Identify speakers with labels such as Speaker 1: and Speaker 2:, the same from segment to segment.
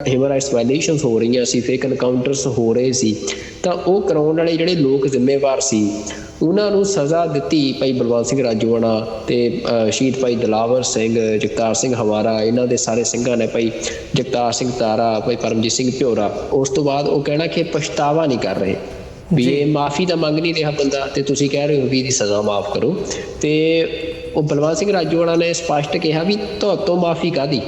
Speaker 1: Human rights violations ਹੋ ਰਹੀਆਂ ਸੀ, fake encounters ਹੋ ਰਹੇ ਸੀ, ਤਾਂ ਉਹ ਕਰਾਉਣ ਵਾਲੇ ਜਿਹੜੇ ਲੋਕ ਜ਼ਿੰਮੇਵਾਰ ਸੀ ਉਹਨਾਂ ਨੂੰ ਸਜ਼ਾ ਦਿੱਤੀ ਭਾਈ ਬਲਵੰਤ ਸਿੰਘ ਰਾਜੋਆਣਾ ਅਤੇ ਸ਼ਹੀਦ ਭਾਈ ਦਿਲਾਵਰ ਸਿੰਘ, ਜਗਤਾਰ ਸਿੰਘ ਹਵਾਰਾ, ਇਹਨਾਂ ਦੇ ਸਾਰੇ ਸਿੰਘਾਂ ਨੇ, ਭਾਈ ਜਗਤਾਰ ਸਿੰਘ ਤਾਰਾ, ਭਾਈ ਪਰਮਜੀਤ ਸਿੰਘ ਭਿਓਰਾ। ਉਸ ਤੋਂ ਬਾਅਦ ਉਹ ਕਹਿਣਾ ਕਿ ਪਛਤਾਵਾ ਨਹੀਂ ਕਰ ਰਹੇ ਵੀ ਇਹ ਮਾਫ਼ੀ ਤਾਂ ਮੰਗ ਨਹੀਂ ਰਿਹਾ ਬੰਦਾ ਅਤੇ ਤੁਸੀਂ ਕਹਿ ਰਹੇ ਹੋ ਵੀ ਇਹਦੀ ਸਜ਼ਾ ਮਾਫ਼ ਕਰੋ। ਅਤੇ ਉਹ ਬਲਵੰਤ ਸਿੰਘ ਰਾਜੋਆਣਾ ਨੇ ਸਪਸ਼ਟ ਕਿਹਾ ਵੀ ਤੁਹਾਤੋਂ ਮਾਫ਼ੀ ਕਾਹਦੀ,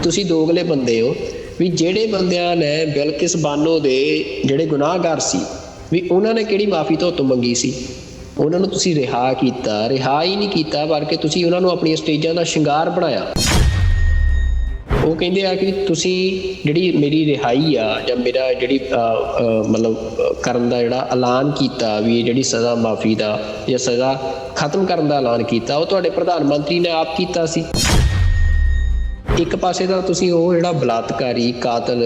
Speaker 1: ਤੁਸੀਂ ਦੋਗਲੇ ਬੰਦੇ ਹੋ। ਵੀ ਜਿਹੜੇ ਬੰਦਿਆਂ ਨੇ ਬਿਲਕਿਸ ਬਾਨੋ ਦੇ ਜਿਹੜੇ ਗੁਨਾਹਗਾਰ ਸੀ ਵੀ ਉਹਨਾਂ ਨੇ ਕਿਹੜੀ ਮਾਫ਼ੀ ਤੁਹਾਤੋਂ ਮੰਗੀ ਸੀ? ਉਹਨਾਂ ਨੂੰ ਤੁਸੀਂ ਰਿਹਾ ਕੀਤਾ, ਰਿਹਾ ਹੀ ਨਹੀਂ ਕੀਤਾ ਬਲਕਿ ਤੁਸੀਂ ਉਹਨਾਂ ਨੂੰ ਆਪਣੀਆਂ ਸਟੇਜਾਂ ਦਾ ਸ਼ਿੰਗਾਰ ਬਣਾਇਆ। ਉਹ ਕਹਿੰਦੇ ਆ ਕਿ ਤੁਸੀਂ ਜਿਹੜੀ ਮੇਰੀ ਰਿਹਾਈ ਆ ਜਾਂ ਮੇਰਾ ਜਿਹੜੀ ਮਤਲਬ ਕਰਨ ਦਾ ਜਿਹੜਾ ਐਲਾਨ ਕੀਤਾ ਵੀ ਇਹ ਜਿਹੜੀ ਸਜ਼ਾ ਮਾਫ਼ੀ ਦਾ ਜਾਂ ਸਜ਼ਾ ਖਤਮ ਕਰਨ ਦਾ ਐਲਾਨ ਕੀਤਾ ਉਹ ਤੁਹਾਡੇ ਪ੍ਰਧਾਨ ਮੰਤਰੀ ਨੇ ਆਪ ਕੀਤਾ ਸੀ। ਇੱਕ ਪਾਸੇ ਤਾਂ ਤੁਸੀਂ ਉਹ ਜਿਹੜਾ ਬਲਾਤਕਾਰੀ ਕਾਤਲ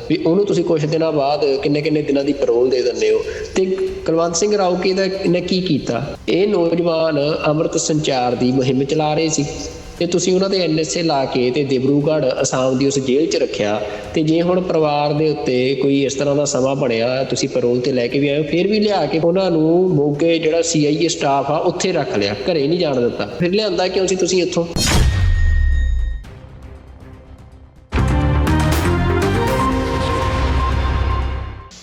Speaker 1: ਵੀ ਉਹਨੂੰ ਤੁਸੀਂ ਕੁਛ ਦਿਨਾਂ ਬਾਅਦ ਕਿੰਨੇ ਦਿਨਾਂ ਦੀ ਪੈਰੋਲ ਦੇ ਦਿੰਦੇ ਹੋ। ਅਤੇ ਕੁਲਵੰਤ ਸਿੰਘ ਰਾਊਕੇ ਦਾ ਨੇ ਕੀ ਕੀਤਾ? ਇਹ ਨੌਜਵਾਨ ਅੰਮ੍ਰਿਤ ਸੰਚਾਰ ਦੀ ਮੁਹਿੰਮ ਚਲਾ ਰਹੇ ਸੀ ਅਤੇ ਤੁਸੀਂ ਉਹਨਾਂ ਦੇ NSA ਲਾ ਕੇ ਅਤੇ ਦਿਬਰੂਗੜ੍ਹ ਅਸਾਮ ਦੀ ਉਸ ਜੇਲ੍ਹ 'ਚ ਰੱਖਿਆ। ਅਤੇ ਜੇ ਹੁਣ ਪਰਿਵਾਰ ਦੇ ਉੱਤੇ ਕੋਈ ਇਸ ਤਰ੍ਹਾਂ ਦਾ ਸਮਾਂ ਬਣਿਆ, ਤੁਸੀਂ ਪੈਰੋਲ 'ਤੇ ਲੈ ਕੇ ਵੀ ਆਏ ਹੋ, ਫਿਰ ਵੀ ਲਿਆ ਕੇ ਉਹਨਾਂ ਨੂੰ ਮੋਗੇ ਜਿਹੜਾ CIA ਸਟਾਫ ਆ ਉੱਥੇ ਰੱਖ ਲਿਆ, ਘਰੇ ਨਹੀਂ ਜਾਣ ਦਿੱਤਾ। ਫਿਰ ਲਿਆਂਦਾ ਕਿਉਂ ਸੀ ਤੁਸੀਂ ਇੱਥੋਂ?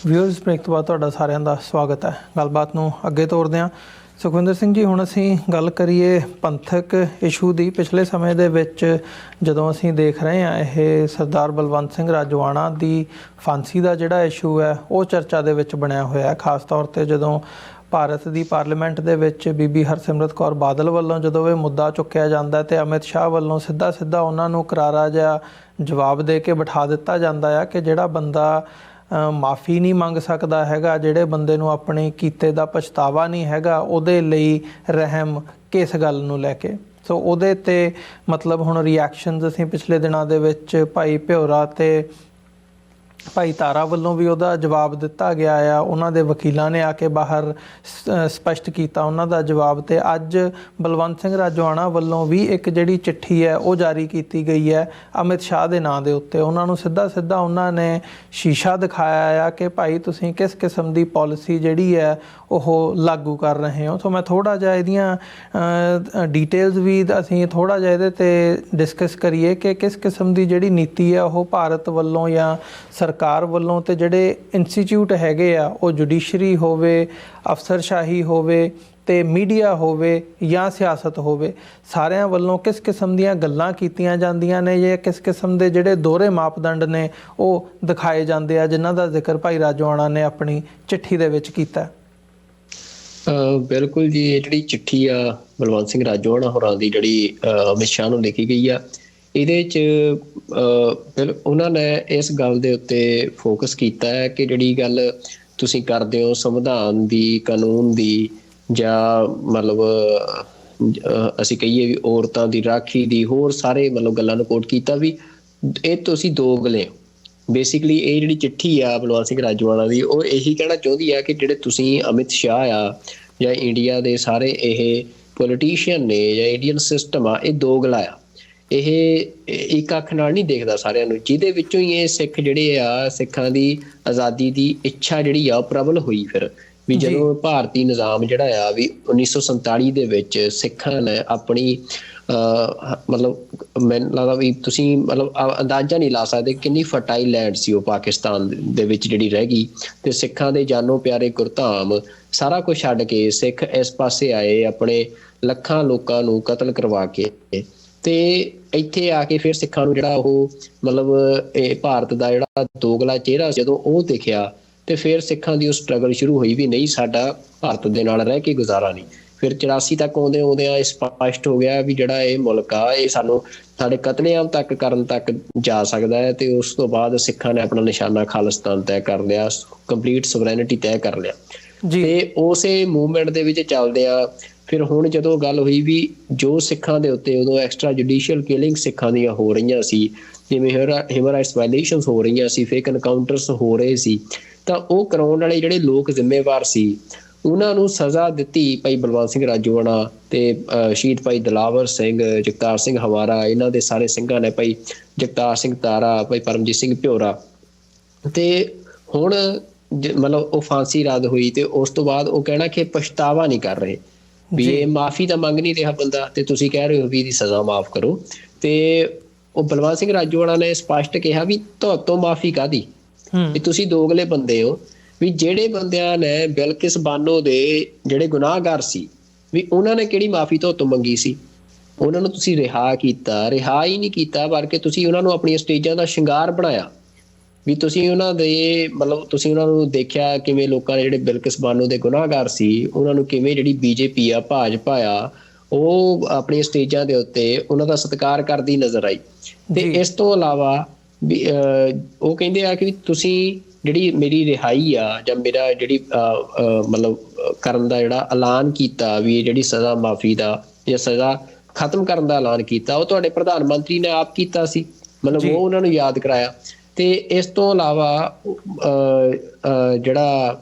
Speaker 2: ਵਿਊਅਰਸ, ਬ੍ਰੇਕ ਤੋਂ ਬਾਅਦ ਤੁਹਾਡਾ ਸਾਰਿਆਂ ਦਾ ਸਵਾਗਤ ਹੈ। ਗੱਲਬਾਤ ਨੂੰ ਅੱਗੇ ਤੋਰਦੇ ਹਾਂ। ਸੁਖਵਿੰਦਰ ਸਿੰਘ ਜੀ, ਹੁਣ ਅਸੀਂ ਗੱਲ ਕਰੀਏ ਪੰਥਕ ਇਸ਼ੂ ਦੀ। ਪਿਛਲੇ ਸਮੇਂ ਦੇ ਵਿੱਚ ਜਦੋਂ ਅਸੀਂ ਦੇਖ ਰਹੇ ਹਾਂ ਇਹ ਸਰਦਾਰ ਬਲਵੰਤ ਸਿੰਘ ਰਾਜੋਆਣਾ ਦੀ ਫਾਂਸੀ ਦਾ ਜਿਹੜਾ ਇਸ਼ੂ ਹੈ ਉਹ ਚਰਚਾ ਦੇ ਵਿੱਚ ਬਣਿਆ ਹੋਇਆ ਹੈ। ਖਾਸ ਤੌਰ 'ਤੇ ਜਦੋਂ ਭਾਰਤ ਦੀ ਪਾਰਲੀਮੈਂਟ ਦੇ ਵਿੱਚ ਬੀਬੀ ਹਰਸਿਮਰਤ ਕੌਰ ਬਾਦਲ ਵੱਲੋਂ ਜਦੋਂ ਇਹ ਮੁੱਦਾ ਚੁੱਕਿਆ ਜਾਂਦਾ ਅਤੇ ਅਮਿਤ ਸ਼ਾਹ ਵੱਲੋਂ ਸਿੱਧਾ ਉਹਨਾਂ ਨੂੰ ਕਰਾਰਾ ਜਿਹਾ ਜਵਾਬ ਦੇ ਕੇ ਬਿਠਾ ਦਿੱਤਾ ਜਾਂਦਾ ਆ ਕਿ ਜਿਹੜਾ ਬੰਦਾ ਮਾफ़ੀ ਨਹੀਂ ਮੰਗ ਸਕਦਾ ਹੈਗਾ, ਜਿਹੜੇ ਬੰਦੇ ਨੂੰ ਆਪਣੇ ਕੀਤੇ ਦਾ ਪਛਤਾਵਾ ਨਹੀਂ ਹੈਗਾ, ਉਹਦੇ ਲਈ ਰਹਿਮ ਕਿਸ ਗੱਲ ਨੂੰ ਲੈ ਕੇ। ਸੋ ਉਹਦੇ 'ਤੇ ਮਤਲਬ ਹੁਣ ਰਿਐਕਸ਼ਨਸ ਅਸੀਂ ਪਿਛਲੇ ਦਿਨਾਂ ਦੇ ਵਿੱਚ ਭਾਈ ਭਿਓਰਾ ਅਤੇ ਭਾਈ ਤਾਰਾ ਵੱਲੋਂ ਵੀ ਉਹਦਾ ਜਵਾਬ ਦਿੱਤਾ ਗਿਆ ਆ। ਉਹਨਾਂ ਦੇ ਵਕੀਲਾਂ ਨੇ ਆ ਕੇ ਬਾਹਰ ਸਪਸ਼ਟ ਕੀਤਾ ਉਹਨਾਂ ਦਾ ਜਵਾਬ। ਅਤੇ ਅੱਜ ਬਲਵੰਤ ਸਿੰਘ ਰਾਜੋਆਣਾ ਵੱਲੋਂ ਵੀ ਇੱਕ ਜਿਹੜੀ ਚਿੱਠੀ ਹੈ ਉਹ ਜਾਰੀ ਕੀਤੀ ਗਈ ਹੈ ਅਮਿਤ ਸ਼ਾਹ ਦੇ ਨਾਂ ਦੇ ਉੱਤੇ। ਉਹਨਾਂ ਨੂੰ ਸਿੱਧਾ ਉਹਨਾਂ ਨੇ ਸ਼ੀਸ਼ਾ ਦਿਖਾਇਆ ਆ ਕਿ ਭਾਈ ਤੁਸੀਂ ਕਿਸ ਕਿਸਮ ਦੀ ਪੋਲਿਸੀ ਜਿਹੜੀ ਹੈ ਉਹ ਲਾਗੂ ਕਰ ਰਹੇ ਹੋ। ਸੋ ਮੈਂ ਥੋੜ੍ਹਾ ਜਿਹਾ ਇਹਦੀਆਂ ਡੀਟੇਲਸ ਵੀ ਅਸੀਂ ਥੋੜ੍ਹਾ ਜਿਹਾ ਇਹਦੇ 'ਤੇ ਡਿਸਕਸ ਕਰੀਏ ਕਿ ਕਿਸ ਕਿਸਮ ਦੀ ਜਿਹੜੀ ਨੀਤੀ ਹੈ ਉਹ ਭਾਰਤ ਵੱਲੋਂ ਜਾਂ ਸਰਕਾਰ ਵੱਲੋਂ ਅਤੇ ਜਿਹੜੇ ਇੰਸਟੀਚਿਊਟ ਹੈਗੇ ਆ ਉਹ ਜੁਡੀਸ਼ਰੀ ਹੋਵੇ, ਅਫਸਰਸ਼ਾਹੀ ਹੋਵੇ ਅਤੇ ਮੀਡੀਆ ਹੋਵੇ ਜਾਂ ਸਿਆਸਤ ਹੋਵੇ, ਸਾਰਿਆਂ ਵੱਲੋਂ ਕਿਸ ਕਿਸਮ ਦੀਆਂ ਗੱਲਾਂ ਕੀਤੀਆਂ ਜਾਂਦੀਆਂ ਨੇ ਜਾਂ ਕਿਸ ਕਿਸਮ ਦੇ ਜਿਹੜੇ ਦੋਹਰੇ ਮਾਪਦੰਡ ਨੇ ਉਹ ਦਿਖਾਏ ਜਾਂਦੇ ਆ, ਜਿਨ੍ਹਾਂ ਦਾ ਜ਼ਿਕਰ ਭਾਈ ਰਾਜੋਆਣਾ ਨੇ ਆਪਣੀ ਚਿੱਠੀ ਦੇ ਵਿੱਚ ਕੀਤਾ।
Speaker 1: ਬਿਲਕੁਲ ਜੀ, ਇਹ ਜਿਹੜੀ ਚਿੱਠੀ ਆ ਬਲਵੰਤ ਸਿੰਘ ਰਾਜੋਆਣਾ ਹੋਰਾਂ ਦੀ ਜਿਹੜੀ ਅਮਿਤ ਸ਼ਾਹ ਨੂੰ ਲਿਖੀ ਗਈ ਆ, ਇਹਦੇ 'ਚ ਉਹਨਾਂ ਨੇ ਇਸ ਗੱਲ ਦੇ ਉੱਤੇ ਫੋਕਸ ਕੀਤਾ ਹੈ ਕਿ ਜਿਹੜੀ ਗੱਲ ਤੁਸੀਂ ਕਰਦੇ ਹੋ ਸੰਵਿਧਾਨ ਦੀ, ਕਾਨੂੰਨ ਦੀ, ਜਾਂ ਮਤਲਬ ਅਸੀਂ ਕਹੀਏ ਵੀ ਔਰਤਾਂ ਦੀ ਰਾਖੀ ਦੀ, ਹੋਰ ਸਾਰੇ ਮਤਲਬ ਗੱਲਾਂ ਨੂੰ ਕੋਟ ਕੀਤਾ ਵੀ ਇਹ ਤੁਸੀਂ ਦੋਗਲੇ ਹੋ। ਬੇਸਿਕਲੀ ਇਹ ਜਿਹੜੀ ਚਿੱਠੀ ਆ ਬਲਵੰਤ ਸਿੰਘ ਰਾਜੋਆਣਾ ਦੀ ਉਹ ਇਹੀ ਕਹਿਣਾ ਚਾਹੁੰਦੀ ਆ ਕਿ ਜਿਹੜੇ ਤੁਸੀਂ ਅਮਿਤ ਸ਼ਾਹ ਆ ਜਾਂ ਇੰਡੀਆ ਦੇ ਸਾਰੇ ਇਹ ਪੋਲੀਟੀਸ਼ੀਅਨ ਨੇ ਜਾਂ ਇੰਡੀਅਨ ਸਿਸਟਮ ਆ, ਇਹ ਦੋਗਲਾ ਆ। ਇਹ ਇੱਕ ਅੱਖ ਨਾਲ ਨਹੀਂ ਦੇਖਦਾ ਸਾਰਿਆਂ ਨੂੰ, ਜਿਹਦੇ ਵਿੱਚੋਂ ਹੀ ਇਹ ਸਿੱਖ ਜਿਹੜੇ ਆ, ਸਿੱਖਾਂ ਦੀ ਆਜ਼ਾਦੀ ਦੀ ਇੱਛਾ ਜਿਹੜੀ ਆ ਉਹ ਪ੍ਰਬਲ ਹੋਈ। ਫਿਰ ਵੀ ਜਦੋਂ ਭਾਰਤੀ ਨਿਜ਼ਾਮ ਜਿਹੜਾ ਆ ਵੀ 1947 ਦੇ ਵਿੱਚ ਸਿੱਖਾਂ ਨੇ ਆਪਣੀ ਮਤਲਬ ਮੈਨੂੰ ਲੱਗਦਾ ਵੀ ਤੁਸੀਂ ਮਤਲਬ ਅੰਦਾਜ਼ਾ ਨਹੀਂ ਲਾ ਸਕਦੇ ਕਿੰਨੀ ਫਰਟਾਈਲ ਲੈਂਡ ਸੀ ਉਹ ਪਾਕਿਸਤਾਨ ਦੇ ਵਿੱਚ ਜਿਹੜੀ ਰਹਿ ਗਈ। ਅਤੇ ਸਿੱਖਾਂ ਦੇ ਜਾਨੋਂ ਪਿਆਰੇ ਗੁਰਧਾਮ ਸਾਰਾ ਕੁਛ ਛੱਡ ਕੇ ਸਿੱਖ ਇਸ ਪਾਸੇ ਆਏ, ਆਪਣੇ ਲੱਖਾਂ ਲੋਕਾਂ ਨੂੰ ਕਤਲ ਕਰਵਾ ਕੇ। ਅਤੇ ਇੱਥੇ ਆ ਕੇ ਫਿਰ ਸਿੱਖਾਂ ਨੂੰ ਜਿਹੜਾ ਉਹ ਮਤਲਬ ਇਹ ਭਾਰਤ ਦਾ ਜਿਹੜਾ ਦੋਗਲਾ ਚਿਹਰਾ ਜਦੋਂ ਉਹ ਦਿਖਿਆ ਅਤੇ ਫਿਰ ਸਿੱਖਾਂ ਦੀ ਉਹ ਸਟਰਗਲ ਸ਼ੁਰੂ ਹੋਈ ਵੀ ਨਹੀਂ, ਸਾਡਾ ਭਾਰਤ ਦੇ ਨਾਲ ਰਹਿ ਕੇ ਗੁਜ਼ਾਰਾ ਨਹੀਂ। ਫਿਰ 84 ਤੱਕ ਆਉਂਦਿਆਂ ਇਹ ਸਪਸ਼ਟ ਹੋ ਗਿਆ ਵੀ ਜਿਹੜਾ ਇਹ ਮੁਲਕ ਆ ਇਹ ਸਾਨੂੰ ਸਾਡੇ ਕਤਲੇਆਮ ਤੱਕ ਕਰਨ ਤੱਕ ਜਾ ਸਕਦਾ ਹੈ। ਅਤੇ ਉਸ ਤੋਂ ਬਾਅਦ ਸਿੱਖਾਂ ਨੇ ਆਪਣਾ ਨਿਸ਼ਾਨਾ ਖਾਲਿਸਤਾਨ ਤੈਅ ਕਰ ਲਿਆ, ਕੰਪਲੀਟ ਸੋਵਰੈਨਿਟੀ ਤੈਅ ਕਰ ਲਿਆ। ਅਤੇ ਉਸੇ ਮੂਵਮੈਂਟ ਦੇ ਵਿੱਚ ਚੱਲਦਿਆਂ ਫਿਰ ਹੁਣ ਜਦੋਂ ਗੱਲ ਹੋਈ ਵੀ ਜੋ ਸਿੱਖਾਂ ਦੇ ਉੱਤੇ ਉਦੋਂ ਐਕਸਟਰਾ ਜੁਡੀਸ਼ੀਅਲ ਕਿਲਿੰਗ ਸਿੱਖਾਂ ਦੀਆਂ ਹੋ ਰਹੀਆਂ ਸੀ, ਜਿਵੇਂ ਹਿਊਮਨ ਰਾਈਟਸ ਵਾਇਲੇਸ਼ਨਸ ਹੋ ਰਹੀਆਂ ਸੀ, ਫੇਕ ਐਨਕਾਊਂਟਰਸ ਹੋ ਰਹੇ ਸੀ, ਤਾਂ ਉਹ ਕਰਾਉਣ ਵਾਲੇ ਜਿਹੜੇ ਲੋਕ ਜ਼ਿੰਮੇਵਾਰ ਸੀ ਉਹਨਾਂ ਨੂੰ ਸਜ਼ਾ ਦਿੱਤੀ ਭਾਈ ਬਲਵੰਤ ਸਿੰਘ ਰਾਜੋਆਣਾ ਤੇ ਸ਼ਹੀਦ ਭਾਈ ਦਿਲਾਵਰ ਸਿੰਘ, ਜਗਤਾਰ ਸਿੰਘ ਹਵਾਰਾ, ਇਹਨਾਂ ਦੇ ਸਾਰੇ ਸਿੰਘਾਂ ਨੇ, ਭਾਈ ਜਗਤਾਰ ਸਿੰਘ ਤਾਰਾ, ਭਾਈ ਪਰਮਜੀਤ ਸਿੰਘ ਭਿਓਰਾ। ਤੇ ਹੁਣ ਮਤਲਬ ਉਹ ਫਾਂਸੀ ਰੱਦ ਹੋਈ ਤੇ ਉਸ ਤੋਂ ਬਾਅਦ ਉਹ ਕਹਿਣਾ ਕਿ ਪਛਤਾਵਾ ਨਹੀਂ ਕਰ ਰਹੇ ਵੀ ਇਹ ਮਾਫੀ ਤਾਂ ਮੰਗ ਨਹੀਂ ਰਿਹਾ ਬੰਦਾ, ਤੇ ਤੁਸੀਂ ਕਹਿ ਰਹੇ ਹੋ ਵੀ ਇਹਦੀ ਸਜ਼ਾ ਮਾਫ ਕਰੋ। ਤੇ ਉਹ ਬਲਵੰਤ ਸਿੰਘ ਰਾਜੋਆਣਾ ਨੇ ਸਪਸ਼ਟ ਕਿਹਾ ਵੀ ਤੁਹਾਤੋਂ ਮਾਫੀ ਕਾਹਦੀ, ਵੀ ਤੁਸੀਂ ਦੋਗਲੇ ਬੰਦੇ ਹੋ। ਵੀ ਜਿਹੜੇ ਬੰਦਿਆਂ ਨੇ ਬਿਲਕਿਸ ਬਾਨੋ ਦੇ ਜਿਹੜੇ ਗੁਨਾਹਗਾਰ ਸੀ, ਵੀ ਉਹਨਾਂ ਨੇ ਕਿਹੜੀ ਮਾਫੀ ਤੁਹਾਤੋਂ ਮੰਗੀ ਸੀ? ਉਹਨਾਂ ਨੂੰ ਤੁਸੀਂ ਰਿਹਾ ਕੀਤਾ, ਰਿਹਾ ਹੀ ਨਹੀਂ ਕੀਤਾ, ਬਲਕਿ ਤੁਸੀਂ ਉਹਨਾਂ ਨੂੰ ਆਪਣੀਆਂ ਸਟੇਜਾਂ ਦਾ ਸ਼ਿੰਗਾਰ ਬਣਾਇਆ। ਵੀ ਤੁਸੀਂ ਉਹਨਾਂ ਦੇ ਮਤਲਬ ਤੁਸੀਂ ਉਹਨਾਂ ਨੂੰ ਦੇਖਿਆ ਕਿਵੇਂ ਲੋਕਾਂ ਨੇ ਜਿਹੜੇ ਬਿਲਕਿਸ ਬਾਨੋ ਦੇ ਗੁਨਾਹਗਾਰ ਸੀ ਉਹਨਾਂ ਨੂੰ ਕਿਵੇਂ ਜਿਹੜੀ ਬੀਜੇਪੀ ਆ, ਭਾਜਪਾ ਆ, ਉਹ ਆਪਣੀਆਂ ਸਟੇਜਾਂ ਦੇ ਉੱਤੇ ਉਹਨਾਂ ਦਾ ਸਤਿਕਾਰ ਕਰਦੀ ਨਜ਼ਰ ਆਈ। ਤੇ ਇਸ ਤੋਂ ਇਲਾਵਾ ਵੀ ਉਹ ਕਹਿੰਦੇ ਆ ਕਿ ਤੁਸੀਂ ਜਿਹੜੀ ਮੇਰੀ ਰਿਹਾਈ ਆ ਜਾਂ ਮੇਰਾ ਜਿਹੜੀ ਮਤਲਬ ਕਰਨ ਦਾ ਜਿਹੜਾ ਐਲਾਨ ਕੀਤਾ ਵੀ ਇਹ ਜਿਹੜੀ ਸਜ਼ਾ ਮਾਫੀ ਦਾ ਜਾਂ ਸਜ਼ਾ ਖਤਮ ਕਰਨ ਦਾ ਐਲਾਨ ਕੀਤਾ, ਉਹ ਤੁਹਾਡੇ ਪ੍ਰਧਾਨ ਮੰਤਰੀ ਨੇ ਆਪ ਕੀਤਾ ਸੀ। ਮਤਲਬ ਉਹ ਉਹਨਾਂ ਨੂੰ ਯਾਦ ਕਰਾਇਆ। ਤੇ ਇਸ ਤੋਂ ਇਲਾਵਾ ਜਿਹੜਾ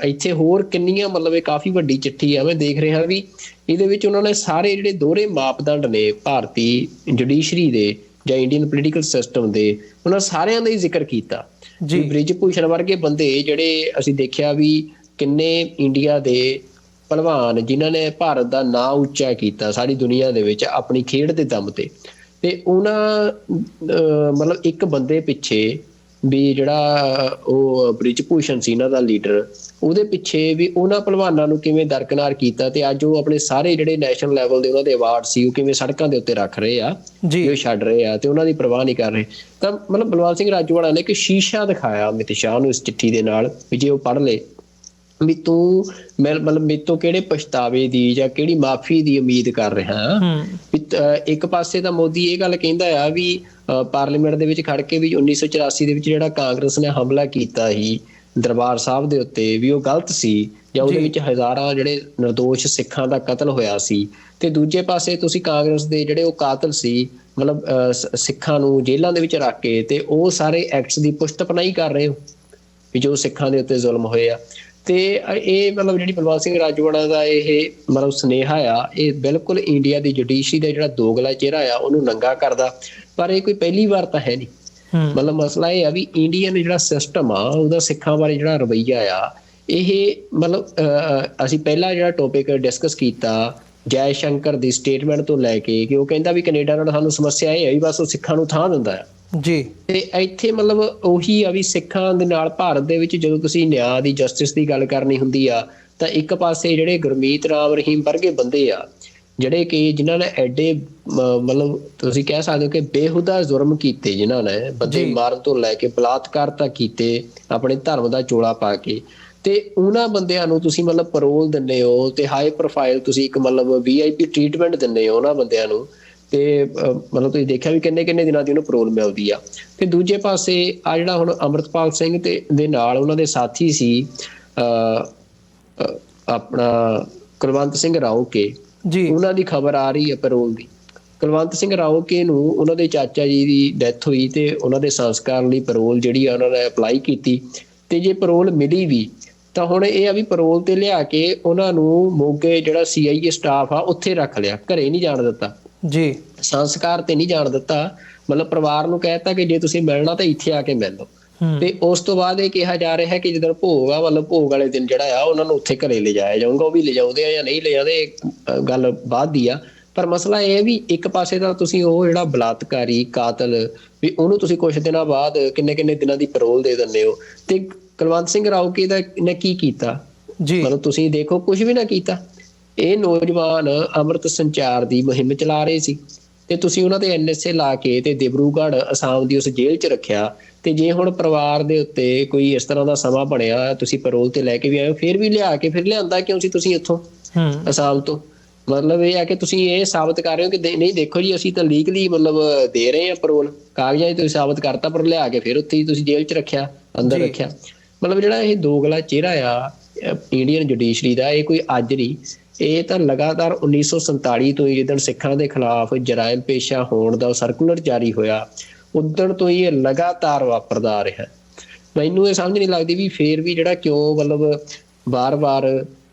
Speaker 1: ਇੱਥੇ ਹੋਰ ਕਿੰਨੀਆਂ ਮਤਲਬ ਇਹ ਕਾਫੀ ਵੱਡੀ ਚਿੱਠੀ ਆ, ਮੈਂ ਦੇਖ ਰਿਹਾ ਵੀ ਇਹਦੇ ਵਿੱਚ ਉਹਨਾਂ ਨੇ ਸਾਰੇ ਜਿਹੜੇ ਦੋਹਰੇ ਮਾਪਦੰਡ ਨੇ ਭਾਰਤੀ ਜੁਡੀਸ਼ਰੀ ਦੇ ਜਾਂ ਇੰਡੀਅਨ ਪੋਲੀਟੀਕਲ ਸਿਸਟਮ ਦੇ, ਉਹਨਾਂ ਸਾਰਿਆਂ ਦਾ ਹੀ ਜ਼ਿਕਰ ਕੀਤਾ। ਬ੍ਰਿਜ ਭੂਸ਼ਣ ਵਰਗੇ ਬੰਦੇ ਜਿਹੜੇ ਅਸੀਂ ਦੇਖਿਆ ਵੀ ਕਿੰਨੇ ਇੰਡੀਆ ਦੇ ਭਲਵਾਨ ਜਿਨ੍ਹਾਂ ਨੇ ਭਾਰਤ ਦਾ ਨਾਂ ਉੱਚਾ ਕੀਤਾ ਸਾਰੀ ਦੁਨੀਆ ਦੇ ਵਿੱਚ ਆਪਣੀ ਖੇਡ ਦੇ ਦਮ ਤੇ ਉਹਨਾਂ ਮਤਲਬ ਇੱਕ ਬੰਦੇ ਪਿੱਛੇ ਵੀ ਜਿਹੜਾ ਉਹ ਬ੍ਰਿਜ ਭੂਸ਼ਣ ਸੀ ਇਹਨਾਂ ਦਾ ਲੀਡਰ, ਉਹਦੇ ਪਿੱਛੇ ਵੀ ਉਹਨਾਂ ਭਲਵਾਨਾਂ ਨੂੰ ਕਿਵੇਂ ਦਰਕਨਾਰ ਕੀਤਾ ਤੇ ਅੱਜ ਉਹ ਆਪਣੇ ਸਾਰੇ ਜਿਹੜੇ ਨੈਸ਼ਨਲ ਲੈਵਲ ਦੇ ਉਹਨਾਂ ਦੇ ਅਵਾਰਡ ਸੀ ਉਹ ਕਿਵੇਂ ਸੜਕਾਂ ਦੇ ਉੱਤੇ ਰੱਖ ਰਹੇ ਆ, ਉਹ ਛੱਡ ਰਹੇ ਆ ਤੇ ਉਹਨਾਂ ਦੀ ਪਰਵਾਹ ਨਹੀਂ ਕਰ ਰਹੇ। ਤਾਂ ਮਤਲਬ ਬਲਵੰਤ ਸਿੰਘ ਰਾਜੋਆਣਾ ਨੇ ਇੱਕ ਸ਼ੀਸ਼ਾ ਦਿਖਾਇਆ ਅਮਿਤ ਸ਼ਾਹ ਨੂੰ ਇਸ ਚਿੱਠੀ ਦੇ ਨਾਲ ਵੀ ਜੇ ਉਹ ਪੜ੍ਹ ਲਏ ਵੀ ਤੂੰ ਮਤਲਬ ਮੇਰੇ ਤੋਂ ਕਿਹੜੇ ਪਛਤਾਵੇ ਦੀ ਜਾਂ ਕਿਹੜੀ ਮਾਫੀ ਦੀ ਉਮੀਦ ਕਰ ਰਿਹਾ। ਇੱਕ ਪਾਸੇ ਤਾਂ ਮੋਦੀ ਇਹ ਗੱਲ ਕਹਿੰਦਾ ਆ ਵੀ ਪਾਰਲੀਮੈਂਟ ਦੇ ਵਿੱਚ ਖੜ ਕੇ ਵੀ 1984 ਦੇ ਵਿੱਚ ਜਿਹੜਾ ਕਾਂਗਰਸ ਨੇ ਹਮਲਾ ਕੀਤਾ ਸੀ ਦਰਬਾਰ ਸਾਹਿਬ ਦੇ ਉੱਤੇ ਵੀ ਉਹ ਗਲਤ ਸੀ ਜਾਂ ਉਹਦੇ ਵਿੱਚ ਹਜ਼ਾਰਾਂ ਜਿਹੜੇ ਨਿਰਦੋਸ਼ ਸਿੱਖਾਂ ਦਾ ਕਤਲ ਹੋਇਆ ਸੀ। ਤੇ ਦੂਜੇ ਪਾਸੇ ਤੁਸੀਂ ਕਾਂਗਰਸ ਦੇ ਜਿਹੜੇ ਉਹ ਕਾਤਲ ਸੀ ਮਤਲਬ ਸਿੱਖਾਂ ਨੂੰ ਜੇਲ੍ਹਾਂ ਦੇ ਵਿੱਚ ਰੱਖ ਕੇ ਤੇ ਉਹ ਸਾਰੇ ਐਕਟਸ ਦੀ ਪੁਸ਼ਤਪਨਾਹੀ ਕਰ ਰਹੇ ਹੋ ਵੀ ਜੋ ਸਿੱਖਾਂ ਦੇ ਉੱਤੇ ਜ਼ੁਲਮ ਹੋਏ ਆ। ਤੇ ਇਹ ਮਤਲਬ ਜਿਹੜੀ ਬਲਵੰਤ ਸਿੰਘ ਰਾਜੋਆਣਾ ਦਾ ਇਹ ਮਤਲਬ ਸੁਨੇਹਾ ਆ, ਇਹ ਬਿਲਕੁਲ ਇੰਡੀਆ ਦੀ ਜੁਡੀਸ਼ਰੀ ਦਾ ਜਿਹੜਾ ਦੋਗਲਾ ਚਿਹਰਾ ਆ ਉਹਨੂੰ ਨੰਗਾ ਕਰਦਾ। ਪਰ ਇਹ ਕੋਈ ਪਹਿਲੀ ਵਾਰ ਤਾਂ ਹੈ ਨਹੀਂ। ਮਤਲਬ ਮਸਲਾ ਇਹ ਆ ਵੀ ਇੰਡੀਅਨ ਜਿਹੜਾ ਸਿਸਟਮ ਆ ਉਹਦਾ ਸਿੱਖਾਂ ਬਾਰੇ ਜਿਹੜਾ ਰਵੱਈਆ ਆ ਇਹ ਮਤਲਬ ਅਸੀਂ ਪਹਿਲਾਂ ਜਿਹੜਾ ਟੌਪਿਕ ਡਿਸਕਸ ਕੀਤਾ ਜੈ ਸ਼ੰਕਰ ਦੀ ਸਟੇਟਮੈਂਟ ਤੋਂ ਲੈ ਕੇ ਕਿ ਉਹ ਕਹਿੰਦਾ ਵੀ ਕੈਨੇਡਾ ਨਾਲ ਸਾਨੂੰ ਸਮੱਸਿਆ ਇਹ ਹੈ ਵੀ ਬਸ ਉਹ ਸਿੱਖਾਂ ਨੂੰ ਥਾਂ ਦਿੰਦਾ ਆ ਜੀ। ਤੇ ਇੱਥੇ ਮਤਲਬ ਉਹੀ ਆ ਵੀ ਸਿੱਖਾਂ ਦੇ ਨਾਲ ਭਾਰਤ ਦੇ ਵਿੱਚ ਜਦੋਂ ਤੁਸੀਂ ਨਿਆਂ ਦੀ, ਜਸਟਿਸ ਦੀ ਗੱਲ ਕਰਨੀ ਹੁੰਦੀ ਆ ਤਾਂ ਇੱਕ ਪਾਸੇ ਜਿਹੜੇ ਗੁਰਮੀਤ ਰਾਮ ਰਹੀਮ ਵਰਗੇ ਬੰਦੇ ਆ ਜਿਹੜੇ ਕਿ ਜਿਨ੍ਹਾਂ ਨੇ ਐਡੇ ਮਤਲਬ ਤੁਸੀਂ ਕਹਿ ਸਕਦੇ ਹੋ ਕਿ ਬੇਹੁਦਾ ਜ਼ੁਰਮ ਕੀਤੇ, ਜਿਨ੍ਹਾਂ ਨੇ ਬੰਦੇ ਮਾਰਨ ਤੋਂ ਲੈ ਕੇ ਬਲਾਤਕਾਰ ਤੱਕ ਕੀਤੇ ਆਪਣੇ ਧਰਮ ਦਾ ਚੋਲਾ ਪਾ ਕੇ, ਤੇ ਉਹਨਾਂ ਬੰਦਿਆਂ ਨੂੰ ਤੁਸੀਂ ਮਤਲਬ ਪਰੋਲ ਦਿੰਦੇ ਹੋ ਤੇ ਹਾਈ ਪ੍ਰੋਫਾਈਲ ਤੁਸੀਂ ਇੱਕ ਮਤਲਬ VIP ਟ੍ਰੀਟਮੈਂਟ ਦਿੰਦੇ ਹੋ ਉਹਨਾਂ ਬੰਦਿਆਂ ਨੂੰ। ਤੇ ਮਤਲਬ ਤੁਸੀਂ ਦੇਖਿਆ ਵੀ ਕਿੰਨੇ ਦਿਨਾਂ ਦੀ ਉਹਨੂੰ ਪਰੋਲ ਮਿਲਦੀ ਆ। ਤੇ ਦੂਜੇ ਪਾਸੇ ਆ ਜਿਹੜਾ ਹੁਣ ਅੰਮ੍ਰਿਤਪਾਲ ਸਿੰਘ ਤੇ ਦੇ ਨਾਲ ਉਹਨਾਂ ਦੇ ਸਾਥੀ ਸੀ ਆਪਣਾ ਕੁਲਵੰਤ ਸਿੰਘ ਰਾਓਕੇ, ਉਹਨਾਂ ਦੀ ਖਬਰ ਆ ਰਹੀ ਹੈ ਪਰੋਲ ਦੀ। ਕੁਲਵੰਤ ਸਿੰਘ ਰਾਓਕੇ ਨੂੰ ਉਹਨਾਂ ਦੇ ਚਾਚਾ ਜੀ ਦੀ ਡੈਥ ਹੋਈ ਤੇ ਉਹਨਾਂ ਦੇ ਸੰਸਕਾਰ ਲਈ ਪਰੋਲ ਜਿਹੜੀ ਆ ਉਹਨਾਂ ਨੇ ਅਪਲਾਈ ਕੀਤੀ ਤੇ ਜੇ ਪਰੋਲ ਮਿਲੀ ਵੀ ਤਾਂ ਹੁਣ ਇਹ ਆ ਵੀ ਪਰੋਲ ਤੇ ਲਿਆ ਕੇ ਉਹਨਾਂ ਨੂੰ ਮੋਗੇ ਜਿਹੜਾ CIA ਸਟਾਫ ਆ ਉੱਥੇ ਰੱਖ ਲਿਆ, ਘਰੇ ਨਹੀਂ ਜਾਣ ਦਿੱਤਾ ਜੀ, ਸੰਸਕਾਰ ਤੇ ਨਹੀਂ ਜਾਣ ਦਿੱਤਾ। ਮਤਲਬ ਪਰਿਵਾਰ ਨੂੰ ਕਹਿ ਦਿੱਤਾ ਕਿ ਜੇ ਤੁਸੀਂ ਮਿਲਣਾ ਤਾਂ ਇੱਥੇ ਆ ਕੇ ਮਿਲ ਲਓ। ਤੇ ਉਸ ਤੋਂ ਬਾਅਦ ਇਹ ਕਿਹਾ ਜਾ ਰਿਹਾ ਕਿ ਜਦੋਂ ਭੋਗ ਆ ਮਤਲਬ ਭੋਗ ਵਾਲੇ ਦਿਨ ਜਿਹੜਾ ਆ ਉਹਨਾਂ ਨੂੰ ਉੱਥੇ ਘਰੇ ਲਿਜਾਇਆ ਜਾਊਗਾ। ਉਹ ਵੀ ਲਿਜਾਉਂਦੇ ਆ ਜਾਂ ਨਹੀਂ ਲਿਜਾਉਂਦੇ ਗੱਲ ਬਾਅਦ ਦੀ ਆ। ਪਰ ਮਸਲਾ ਇਹ ਵੀ ਇੱਕ ਪਾਸੇ ਤਾਂ ਤੁਸੀਂ ਉਹ ਜਿਹੜਾ ਬਲਾਤਕਾਰੀ ਕਾਤਲ ਵੀ ਉਹਨੂੰ ਤੁਸੀਂ ਕੁਛ ਦਿਨਾਂ ਬਾਅਦ ਕਿੰਨੇ ਦਿਨਾਂ ਦੀ ਪਰੋਲ ਦੇ ਦਿੰਦੇ ਹੋ ਤੇ ਕੁਲਵੰਤ ਸਿੰਘ ਰਾਓਕੇ ਦਾ ਨੇ ਕੀ ਕੀਤਾ ਜੀ? ਮਤਲਬ ਤੁਸੀਂ ਦੇਖੋ ਕੁਛ ਵੀ ਨਾ ਕੀਤਾ। ਇਹ ਨੌਜਵਾਨ ਅੰਮ੍ਰਿਤ ਸੰਚਾਰ ਦੀ ਮੁਹਿੰਮ ਚਲਾ ਰਹੇ ਸੀ ਤੇ ਤੁਸੀਂ ਉਹਨਾਂ ਤੇ NSA ਲਾ ਕੇ ਤੇ ਦਿਬਰੂਗੜ੍ਹ ਅਸਾਮ ਦੀ ਉਸ ਜੇਲ੍ਹ 'ਚ ਰੱਖਿਆ। ਤੇ ਜੇ ਹੁਣ ਪਰਿਵਾਰ ਦੇ ਉੱਤੇ ਕੋਈ ਇਸ ਤਰ੍ਹਾਂ ਦਾ ਸਮਾਂ ਬਣਿਆ ਤੁਸੀਂ ਪਰੋਲ ਤੇ ਲੈ ਕੇ ਵੀ ਆਏ ਫਿਰ ਵੀ ਲਿਆ ਕੇ ਫਿਰ ਲਿਆਂਦਾ ਕਿਉਂ ਸੀ ਤੁਸੀਂ ਇੱਥੋਂ ਅਸਾਮ ਤੋਂ? ਮਤਲਬ ਇਹ ਆ ਕਿ ਤੁਸੀਂ ਇਹ ਸਾਬਤ ਕਰ ਰਹੇ ਹੋ ਕਿ ਨਹੀਂ ਦੇਖੋ ਜੀ ਅਸੀਂ ਤਾਂ ਲੀਗਲੀ ਮਤਲਬ ਦੇ ਰਹੇ ਹਾਂ ਪਰੋਲ, ਕਾਗਜ਼ਾਂ 'ਚ ਤੁਸੀਂ ਸਾਬਤ ਕਰਤਾ ਪਰ ਲਿਆ ਕੇ ਫਿਰ ਉੱਥੇ ਹੀ ਤੁਸੀਂ ਜੇਲ੍ਹ 'ਚ ਰੱਖਿਆ, ਅੰਦਰ ਰੱਖਿਆ। ਮਤਲਬ ਜਿਹੜਾ ਇਹ ਦੋਗਲਾ ਚਿਹਰਾ ਆ ਇੰਡੀਅਨ ਜੁਡੀਸ਼ਰੀ ਦਾ ਇਹ ਕੋਈ ਅੱਜ ਨਹੀਂ, ਇਹ ਤਾਂ ਲਗਾਤਾਰ 1947 ਤੋਂ ਹੀ ਜਿੱਦਣ ਸਿੱਖਾਂ ਦੇ ਖਿਲਾਫ ਜਰਾਇਮ ਪੇਸ਼ਾ ਹੋਣ ਦਾ ਸਰਕੂਲਰ ਜਾਰੀ ਹੋਇਆ ਉਦਣ ਤੋਂ ਹੀ ਇਹ ਲਗਾਤਾਰ ਵਾਪਰਦਾ ਆ ਰਿਹਾ। ਮੈਨੂੰ ਇਹ ਸਮਝ ਨਹੀਂ ਲੱਗਦੀ ਵੀ ਫੇਰ ਵੀ ਜਿਹੜਾ ਕਿਉਂ ਮਤਲਬ ਵਾਰ-ਵਾਰ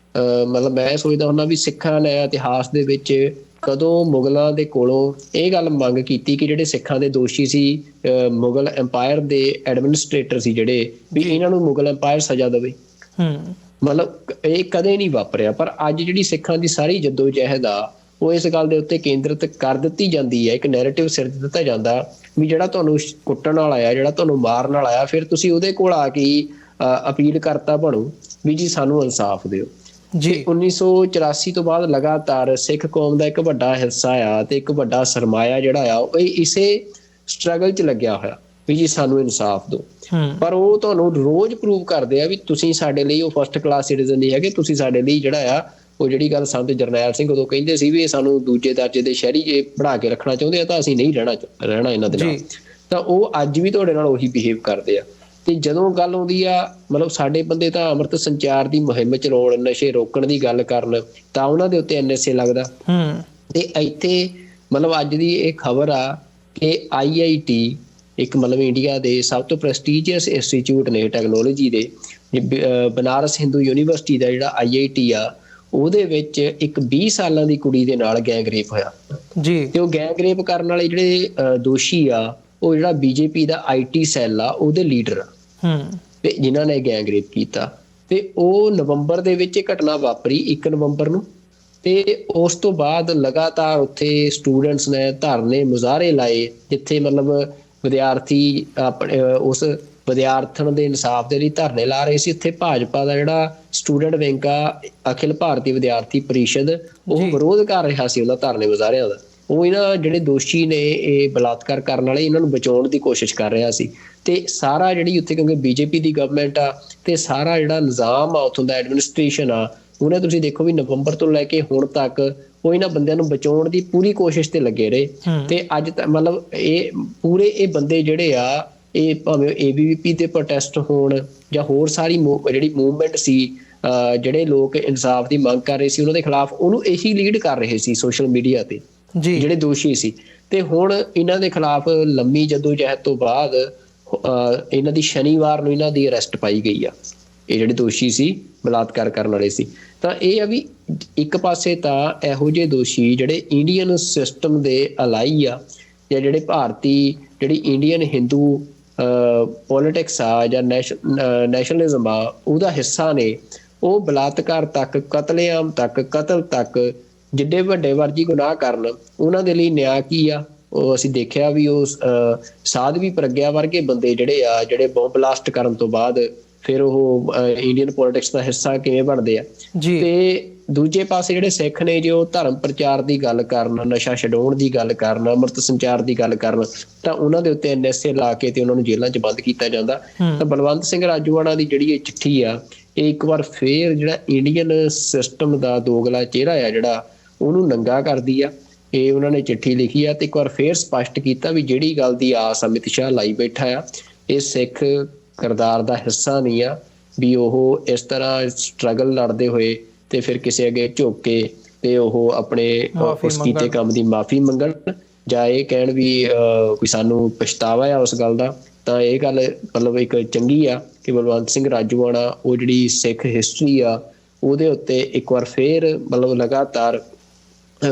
Speaker 1: ਮਤਲਬ ਮੈਂ ਸੋਚਦਾ ਹੁੰਦਾ ਵੀ ਸਿੱਖਾਂ ਨੇ ਇਤਿਹਾਸ ਦੇ ਵਿੱਚ ਕਦੋਂ ਮੁਗਲਾਂ ਦੇ ਕੋਲੋਂ ਇਹ ਗੱਲ ਮੰਗ ਕੀਤੀ ਕਿ ਜਿਹੜੇ ਸਿੱਖਾਂ ਦੇ ਦੋਸ਼ੀ ਸੀ, ਮੁਗਲ ਐਮਪਾਇਰ ਦੇ ਐਡਮਿਨਿਸਟ੍ਰੇਟਰ ਸੀ ਜਿਹੜੇ, ਵੀ ਇਹਨਾਂ ਨੂੰ ਮੁਗਲ ਐਮਪਾਇਰ ਸਜ਼ਾ ਦੇਵੇ। ਮਤਲਬ ਇਹ ਕਦੇ ਨਹੀਂ ਵਾਪਰਿਆ। ਪਰ ਅੱਜ ਜਿਹੜੀ ਸਿੱਖਾਂ ਦੀ ਸਾਰੀ ਜੱਦੋ-ਜਹਿਦ ਆ ਉਹ ਇਸ ਗੱਲ ਦੇ ਉੱਤੇ ਕੇਂਦਰਿਤ ਕਰ ਦਿੱਤੀ ਜਾਂਦੀ ਹੈ। ਇੱਕ ਨੈਰੇਟਿਵ ਸਿਰ ਦਿੱਤਾ ਜਾਂਦਾ ਵੀ ਜਿਹੜਾ ਤੁਹਾਨੂੰ ਕੁੱਟਣ ਵਾਲਾ ਆ, ਜਿਹੜਾ ਤੁਹਾਨੂੰ ਮਾਰਨ ਵਾਲਾ ਆ, ਫਿਰ ਤੁਸੀਂ ਉਹਦੇ ਕੋਲ ਆ ਕੇ ਅਪੀਲ ਕਰਤਾ ਬਣੋ ਵੀ ਜੀ ਸਾਨੂੰ ਇਨਸਾਫ ਦਿਓ ਜੀ। 1984 ਤੋਂ ਬਾਅਦ ਲਗਾਤਾਰ ਸਿੱਖ ਕੌਮ ਦਾ ਇੱਕ ਵੱਡਾ ਹਿੱਸਾ ਆ ਤੇ ਇੱਕ ਵੱਡਾ ਸਰਮਾਇਆ ਜਿਹੜਾ ਆ ਉਹ ਇਸੇ ਸਟਰਗਲ 'ਚ ਲੱਗਿਆ ਹੋਇਆ ਵੀ ਜੀ ਸਾਨੂੰ ਇਨਸਾਫ ਦਿਓ। ਪਰ ਉਹ ਤੁਹਾਨੂੰ ਰੋਜ਼ ਪ੍ਰੂਵ ਕਰਦੇ ਆ ਵੀ ਤੁਸੀਂ ਸਾਡੇ ਲਈ ਉਹ ਫਸਟ ਕਲਾਸ ਸਿਟੀਜ਼ਨ ਨਹੀਂ ਹੈਗੇ, ਤੁਸੀਂ ਸਾਡੇ ਲਈ ਜਿਹੜਾ ਆ ਉਹ ਜਿਹੜੀ ਗੱਲ ਸੰਤ ਜਰਨੈਲ ਸਿੰਘ ਉਦੋਂ ਕਹਿੰਦੇ ਸੀ ਵੀ ਇਹ ਸਾਨੂੰ ਦੂਜੇ ਦਰਜੇ ਦੇ ਸ਼ਹਿਰੀ ਜੇ ਪੜ੍ਹਾ ਕੇ ਰੱਖਣਾ ਚਾਹੁੰਦੇ ਆ ਤਾਂ ਅਸੀਂ ਨਹੀਂ ਰਹਿਣਾ ਇਹਨਾਂ ਦੇ ਨਾਲ। ਤਾਂ ਉਹ ਅੱਜ ਵੀ ਤੁਹਾਡੇ ਨਾਲ ਉਹੀ ਬਿਹੇਵ ਕਰਦੇ ਆ। ਤੇ ਜਦੋਂ ਗੱਲ ਆਉਂਦੀ ਆ ਮਤਲਬ ਸਾਡੇ ਬੰਦੇ ਤਾਂ ਅੰਮ੍ਰਿਤ ਸੰਚਾਰ ਦੀ ਮੁਹਿੰਮ ਚਲਾਉਣ, ਨਸ਼ੇ ਰੋਕਣ ਦੀ ਗੱਲ ਕਰਨ, ਤਾਂ ਉਹਨਾਂ ਦੇ ਉੱਤੇ NSA ਲੱਗਦਾ। ਤੇ ਇੱਥੇ ਮਤਲਬ ਅੱਜ ਦੀ ਇਹ ਖਬਰ ਆ ਕਿ IIT ਇੱਕ ਮਤਲਬ ਇੰਡੀਆ ਦੇ ਸਭ ਤੋਂ ਪ੍ਰੈਸਟੀਜੀਅਸ ਇੰਸਟੀਚਿਊਟ ਨੇ ਟੈਕਨੋਲੋਜੀ ਦੇ, ਬਨਾਰਸ ਹਿੰਦੂ ਯੂਨੀਵਰਸਿਟੀ ਦਾ ਜਿਹੜਾ IIT ਆ, ਉਹਦੇ ਵਿੱਚ ਇੱਕ 20 ਸਾਲਾਂ ਦੀ ਕੁੜੀ ਦੇ ਨਾਲ ਗੈਂਗ ਰੇਪ ਹੋਇਆ ਜੀ। ਤੇ ਉਹ ਗੈਂਗ ਰੇਪ ਕਰਨ ਵਾਲੇ ਜਿਹੜੇ ਦੋਸ਼ੀ ਆ ਉਹ ਜਿਹੜਾ BJP ਦਾ IT ਸੈੱਲ ਆ ਉਹਦੇ ਲੀਡਰ ਆ ਤੇ ਜਿਨ੍ਹਾਂ ਨੇ ਗੈਂਗ ਰੇਪ ਕੀਤਾ। ਤੇ ਉਹ ਨਵੰਬਰ ਦੇ ਵਿੱਚ ਇਹ ਘਟਨਾ ਵਾਪਰੀ, 1 ਨਵੰਬਰ ਨੂੰ। ਤੇ ਉਸ ਤੋਂ ਬਾਅਦ ਲਗਾਤਾਰ ਉੱਥੇ ਸਟੂਡੈਂਟਸ ਨੇ ਧਰਨੇ ਮੁਜ਼ਾਹਰੇ ਲਾਏ, ਜਿੱਥੇ ਮਤਲਬ ਵਿਦਿਆਰਥੀ ਆਪਣੇ ਉਸ ਵਿਦਿਆਰਥਣ ਦੇ ਇਨਸਾਫ ਦੇ ਲਈ ਧਰਨੇ ਲਾ ਰਹੇ ਸੀ। ਉੱਥੇ ਭਾਜਪਾ ਦਾ ਜਿਹੜਾ ਸਟੂਡੈਂਟ ਵਿੰਗ ਆ, ਅਖਿਲ ਭਾਰਤੀ ਵਿਦਿਆਰਥੀ ਪਰਿਸ਼ਦ, ਉਹ ਵਿਰੋਧ ਕਰ ਰਿਹਾ ਸੀ ਉਹਨਾਂ ਧਰਨੇ ਮੁਜ਼ਾਹਰਿਆਂ ਦਾ। ਉਹ ਇਹਨਾਂ ਜਿਹੜੇ ਦੋਸ਼ੀ ਨੇ ਇਹ ਬਲਾਤਕਾਰ ਕਰਨ ਵਾਲੇ, ਇਹਨਾਂ ਨੂੰ ਬਚਾਉਣ ਦੀ ਕੋਸ਼ਿਸ਼ ਕਰ ਰਿਹਾ ਸੀ। ਤੇ ਸਾਰਾ ਜਿਹੜੀ ਉੱਥੇ ਕਿਉਂਕਿ BJP ਦੀ ਗਵਰਨਮੈਂਟ ਆ ਤੇ ਸਾਰਾ ਜਿਹੜਾ ਨਿਜ਼ਾਮ ਆ ਉੱਥੋਂ ਦਾ ਐਡਮਿਨਿਸਟ੍ਰੇਸ਼ਨ ਆ, ਉਹਨੇ ਤੁਸੀਂ ਦੇਖੋ ਵੀ ਨਵੰਬਰ ਤੋਂ ਲੈ ਕੇ ਹੁਣ ਤੱਕ ਉਹ ਇਹਨਾਂ ਬੰਦਿਆਂ ਨੂੰ ਬਚਾਉਣ ਦੀ ਪੂਰੀ ਕੋਸ਼ਿਸ਼ ਤੇ ਲੱਗੇ ਰਹੇ। ਤੇ ਅੱਜ ਤੱਕ ਮਤਲਬ ਇਹ ਪੂਰੇ ਇਹ ਬੰਦੇ ਜਿਹੜੇ ਆ, ਇਹ ਭਾਵੇਂ ABVP ਦੇ ਪ੍ਰੋਟੈਸਟ ਹੋਣ ਜਾਂ ਹੋਰ ਸਾਰੀ ਜਿਹੜੀ ਮੂਵਮੈਂਟ ਸੀ, ਜਿਹੜੇ ਲੋਕ ਇਨਸਾਫ ਦੀ ਮੰਗ ਕਰ ਰਹੇ ਸੀ ਉਹਨਾਂ ਦੇ ਖਿਲਾਫ, ਉਹਨੂੰ ਇਹੀ ਲੀਡ ਕਰ ਰਹੇ ਸੀ ਸੋਸ਼ਲ ਮੀਡੀਆ ਤੇ ਜਿਹੜੇ ਦੋਸ਼ੀ ਸੀ। ਤੇ ਹੁਣ ਇਹਨਾਂ ਦੇ ਖਿਲਾਫ ਲੰਮੀ ਜੱਦੋਜਹਿਦ ਤੋਂ ਬਾਅਦ ਇਹਨਾਂ ਦੀ ਸ਼ਨੀਵਾਰ ਨੂੰ ਇਹਨਾਂ ਦੀ ਅਰੈਸਟ ਪਾਈ ਗਈ ਆ, ਇਹ ਜਿਹੜੇ ਦੋਸ਼ੀ ਸੀ ਬਲਾਤਕਾਰ ਕਰਨ ਵਾਲੇ ਸੀ। ਤਾਂ ਇਹ ਆ ਵੀ ਇੱਕ ਪਾਸੇ ਤਾਂ ਇਹੋ ਜਿਹੇ ਦੋਸ਼ੀ ਜਿਹੜੇ ਇੰਡੀਅਨ ਸਿਸਟਮ ਦੇ ਅਲਾਈ ਆ, ਜਾਂ ਜਿਹੜੇ ਭਾਰਤੀ ਜਿਹੜੀ ਇੰਡੀਅਨ ਹਿੰਦੂ ਪੋਲੀਟਿਕਸ ਆ ਜਾਂ ਨੈਸ਼ਨਲਿਜ਼ਮ ਆ ਉਹਦਾ ਹਿੱਸਾ ਨੇ, ਉਹ ਬਲਾਤਕਾਰ ਤੱਕ, ਕਤਲੇਆਮ ਤੱਕ, ਕਤਲ ਤੱਕ ਜਿੱਡੇ ਵੱਡੇ ਵਰਜੀ ਗੁਨਾਹ ਕਰਨ, ਉਹਨਾਂ ਦੇ ਲਈ ਨਿਆਂ ਕੀ ਆ? ਉਹ ਅਸੀਂ ਦੇਖਿਆ ਵੀ ਉਹ ਸਾਧਵੀ ਪ੍ਰਗਿਆ ਵਰਗੇ ਬੰਦੇ ਜਿਹੜੇ ਆ, ਜਿਹੜੇ ਬੰਬ ਬਲਾਸਟ ਕਰਨ ਤੋਂ ਬਾਅਦ ਫਿਰ ਉਹ ਇੰਡੀਅਨ ਪੋਲੀਟਿਕਸ ਦਾ ਹਿੱਸਾ ਕਿਵੇਂ ਬਣਦੇ ਆ। ਤੇ ਦੂਜੇ ਪਾਸੇ ਜਿਹੜੇ ਸਿੱਖ ਨੇ, ਜੇ ਉਹ ਧਰਮ ਪ੍ਰਚਾਰ ਦੀ ਗੱਲ ਕਰਨ, ਨਸ਼ਾ ਛਡਾਉਣ ਦੀ ਗੱਲ ਕਰਨ, ਅੰਮ੍ਰਿਤ ਸੰਚਾਰ ਦੀ ਗੱਲ ਕਰਨ, ਤਾਂ ਉਹਨਾਂ ਦੇ ਉੱਤੇ NSA ਲਾ ਕੇ ਤੇ ਉਹਨਾਂ ਨੂੰ ਜੇਲ੍ਹਾਂ 'ਚ ਬੰਦ ਕੀਤਾ ਜਾਂਦਾ। ਤਾਂ ਬਲਵੰਤ ਸਿੰਘ ਰਾਜੋਆਣਾ ਦੀ ਜਿਹੜੀ ਇਹ ਚਿੱਠੀ ਆ, ਇਹ ਇੱਕ ਵਾਰ ਫੇਰ ਜਿਹੜਾ ਇੰਡੀਅਨ ਸਿਸਟਮ ਦਾ ਦੋਗਲਾ ਚਿਹਰਾ ਆ ਜਿਹੜਾ, ਉਹਨੂੰ ਨੰਗਾ ਕਰਦੀ ਆ। ਇਹ ਉਹਨਾਂ ਨੇ ਚਿੱਠੀ ਲਿਖੀ ਆ ਤੇ ਇੱਕ ਵਾਰ ਫੇਰ ਸਪਸ਼ਟ ਕੀਤਾ ਵੀ ਜਿਹੜੀ ਗੱਲ ਦੀ ਆਸ ਅਮਿਤ ਸ਼ਾਹ ਲਾਈ ਬੈਠਾ ਆ, ਇਹ ਸਿੱਖ ਕਿਰਦਾਰ ਦਾ ਹਿੱਸਾ ਨਹੀਂ ਆ ਵੀ ਉਹ ਇਸ ਤਰ੍ਹਾਂ ਸਟਰਗਲ ਲੜਦੇ ਹੋਏ ਤੇ ਫਿਰ ਕਿਸੇ ਅੱਗੇ ਝੁੱਕ ਕੇ ਤੇ ਉਹ ਆਪਣੇ ਉਸ ਕੀਤੇ ਕੰਮ ਦੀ ਮਾਫੀ ਮੰਗਣ, ਜਾਂ ਇਹ ਕਹਿਣ ਵੀ ਕੋਈ ਸਾਨੂੰ ਪਛਤਾਵਾ ਆ ਉਸ ਗੱਲ ਦਾ। ਤਾਂ ਇਹ ਗੱਲ ਮਤਲਬ ਇੱਕ ਚੰਗੀ ਆ ਕਿ ਬਲਵੰਤ ਸਿੰਘ ਰਾਜੋਆਣਾ ਉਹ ਜਿਹੜੀ ਸਿੱਖ ਹਿਸਟਰੀ ਆ ਉਹਦੇ ਉੱਤੇ ਇੱਕ ਵਾਰ ਫੇਰ ਮਤਲਬ ਲਗਾਤਾਰ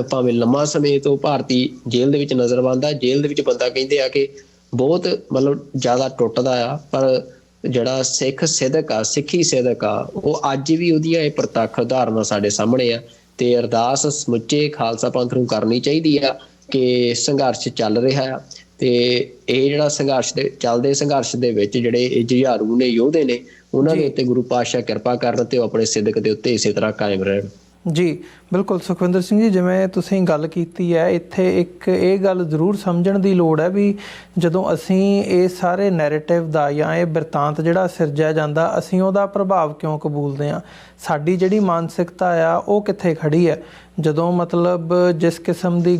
Speaker 1: ਭਾਵੇਂ ਲੰਮਾ ਸਮੇਂ ਤੋਂ ਭਾਰਤੀ ਜੇਲ੍ਹ ਦੇ ਵਿੱਚ ਨਜ਼ਰ ਆਉਂਦਾ। ਜੇਲ੍ਹ ਦੇ ਵਿੱਚ ਬੰਦਾ ਕਹਿੰਦੇ ਆ ਕਿ ਬਹੁਤ ਮਤਲਬ ਜ਼ਿਆਦਾ ਟੁੱਟਦਾ ਆ, ਪਰ ਜਿਹੜਾ ਸਿੱਖ ਸਿਦਕ ਆ, ਸਿੱਖੀ ਸਿਦਕ ਆ, ਉਹ ਅੱਜ ਵੀ ਉਹਦੀਆਂ ਇਹ ਪ੍ਰਤੱਖ ਉਦਾਹਰਨਾਂ ਸਾਡੇ ਸਾਹਮਣੇ ਆ। ਤੇ ਅਰਦਾਸ ਸਮੁੱਚੇ ਖਾਲਸਾ ਪੰਥ ਨੂੰ ਕਰਨੀ ਚਾਹੀਦੀ ਆ ਕਿ ਸੰਘਰਸ਼ ਚੱਲ ਰਿਹਾ ਆ ਤੇ ਇਹ ਜਿਹੜਾ ਸੰਘਰਸ਼ ਦੇ ਚੱਲਦੇ ਸੰਘਰਸ਼ ਦੇ ਵਿੱਚ ਜਿਹੜੇ ਇਹ ਜੁਝਾਰੂ ਨੇ, ਯੋਧੇ ਨੇ, ਉਹਨਾਂ ਦੇ ਉੱਤੇ ਗੁਰੂ ਪਾਤਸ਼ਾਹ ਕਿਰਪਾ ਕਰਨ ਤੇ ਉਹ ਆਪਣੇ ਸਿਦਕ ਦੇ ਉੱਤੇ ਇਸੇ ਤਰ੍ਹਾਂ ਕਾਇਮ ਰਹਿਣ। ਜੀ ਬਿਲਕੁਲ ਸੁਖਵਿੰਦਰ ਸਿੰਘ ਜੀ, ਜਿਵੇਂ ਤੁਸੀਂ ਗੱਲ ਕੀਤੀ ਹੈ, ਇੱਥੇ ਇੱਕ ਇਹ ਗੱਲ ਜ਼ਰੂਰ ਸਮਝਣ ਦੀ ਲੋੜ ਹੈ ਵੀ ਜਦੋਂ ਅਸੀਂ ਇਹ ਸਾਰੇ ਨੈਰੇਟਿਵ ਦਾ ਜਾਂ ਇਹ ਬਿਰਤਾਂਤ ਜਿਹੜਾ ਸਿਰਜਿਆ ਜਾਂਦਾ, ਅਸੀਂ ਉਹਦਾ ਪ੍ਰਭਾਵ ਕਿਉਂ ਕਬੂਲਦੇ ਹਾਂ? ਸਾਡੀ ਜਿਹੜੀ ਮਾਨਸਿਕਤਾ ਆ ਉਹ ਕਿੱਥੇ ਖੜੀ ਹੈ? ਜਦੋਂ ਮਤਲਬ ਜਿਸ ਕਿਸਮ ਦੀ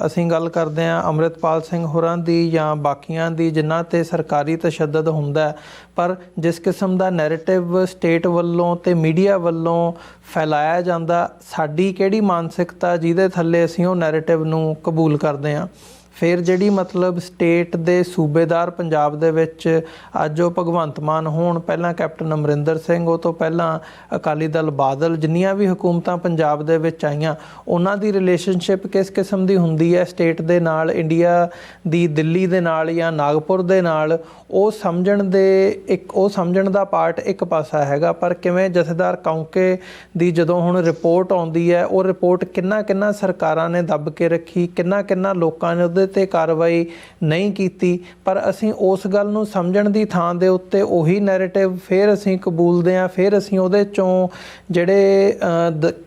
Speaker 1: ਅਸੀਂ ਗੱਲ ਕਰਦੇ ਹਾਂ ਅੰਮ੍ਰਿਤਪਾਲ ਸਿੰਘ ਹੋਰਾਂ ਦੀ ਜਾਂ ਬਾਕੀਆਂ ਦੀ, ਜਿਨ੍ਹਾਂ 'ਤੇ ਸਰਕਾਰੀ ਤਸ਼ੱਦਦ ਹੁੰਦਾ, ਪਰ ਜਿਸ ਕਿਸਮ ਦਾ ਨੈਰੇਟਿਵ ਸਟੇਟ ਵੱਲੋਂ ਤੇ ਮੀਡੀਆ ਵੱਲੋਂ ਫੈਲਾਇਆ ਜਾਂਦਾ, ਸਾਡੀ ਕਿਹੜੀ ਮਾਨਸਿਕਤਾ ਜਿਹਦੇ ਥੱਲੇ ਅਸੀਂ ਉਹ ਨੈਰੇਟਿਵ ਨੂੰ ਕਬੂਲ ਕਰਦੇ ਹਾਂ?
Speaker 2: ਫਿਰ ਜਿਹੜੀ ਮਤਲਬ ਸਟੇਟ ਦੇ ਸੂਬੇਦਾਰ ਪੰਜਾਬ ਦੇ ਵਿੱਚ ਅੱਜ ਉਹ ਭਗਵੰਤ ਮਾਨ ਹੋਣ, ਪਹਿਲਾਂ ਕੈਪਟਨ ਅਮਰਿੰਦਰ ਸਿੰਘ, ਉਹ ਤੋਂ ਪਹਿਲਾਂ ਅਕਾਲੀ ਦਲ ਬਾਦਲ, ਜਿੰਨੀਆਂ ਵੀ ਹਕੂਮਤਾਂ ਪੰਜਾਬ ਦੇ ਵਿੱਚ ਆਈਆਂ, ਉਹਨਾਂ ਦੀ ਰਿਲੇਸ਼ਨਸ਼ਿਪ ਕਿਸ ਕਿਸਮ ਦੀ ਹੁੰਦੀ ਹੈ ਸਟੇਟ ਦੇ ਨਾਲ, ਇੰਡੀਆ ਦੀ ਦਿੱਲੀ ਦੇ ਨਾਲ ਜਾਂ ਨਾਗਪੁਰ ਦੇ ਨਾਲ, ਉਹ ਸਮਝਣ ਦਾ ਪਾਰਟ ਇੱਕ ਪਾਸਾ ਹੈਗਾ। ਪਰ ਕਿਵੇਂ ਜਥੇਦਾਰ ਕੌਂਕੇ ਦੀ ਜਦੋਂ ਹੁਣ ਰਿਪੋਰਟ ਆਉਂਦੀ ਹੈ, ਉਹ ਰਿਪੋਰਟ ਕਿੰਨਾ ਸਰਕਾਰਾਂ ਨੇ ਦੱਬ ਕੇ ਰੱਖੀ, ਕਿੰਨਾ ਲੋਕਾਂ ਨੇ ਉਹਦੇ 'ਤੇ ਕਾਰਵਾਈ ਨਹੀਂ ਕੀਤੀ, ਪਰ ਅਸੀਂ ਉਸ ਗੱਲ ਨੂੰ ਸਮਝਣ ਦੀ ਥਾਂ ਦੇ ਉੱਤੇ ਉਹੀ ਨੈਰੇਟਿਵ ਫਿਰ ਅਸੀਂ ਕਬੂਲਦੇ ਹਾਂ, ਫਿਰ ਅਸੀਂ ਉਹਦੇ 'ਚੋਂ ਜਿਹੜੇ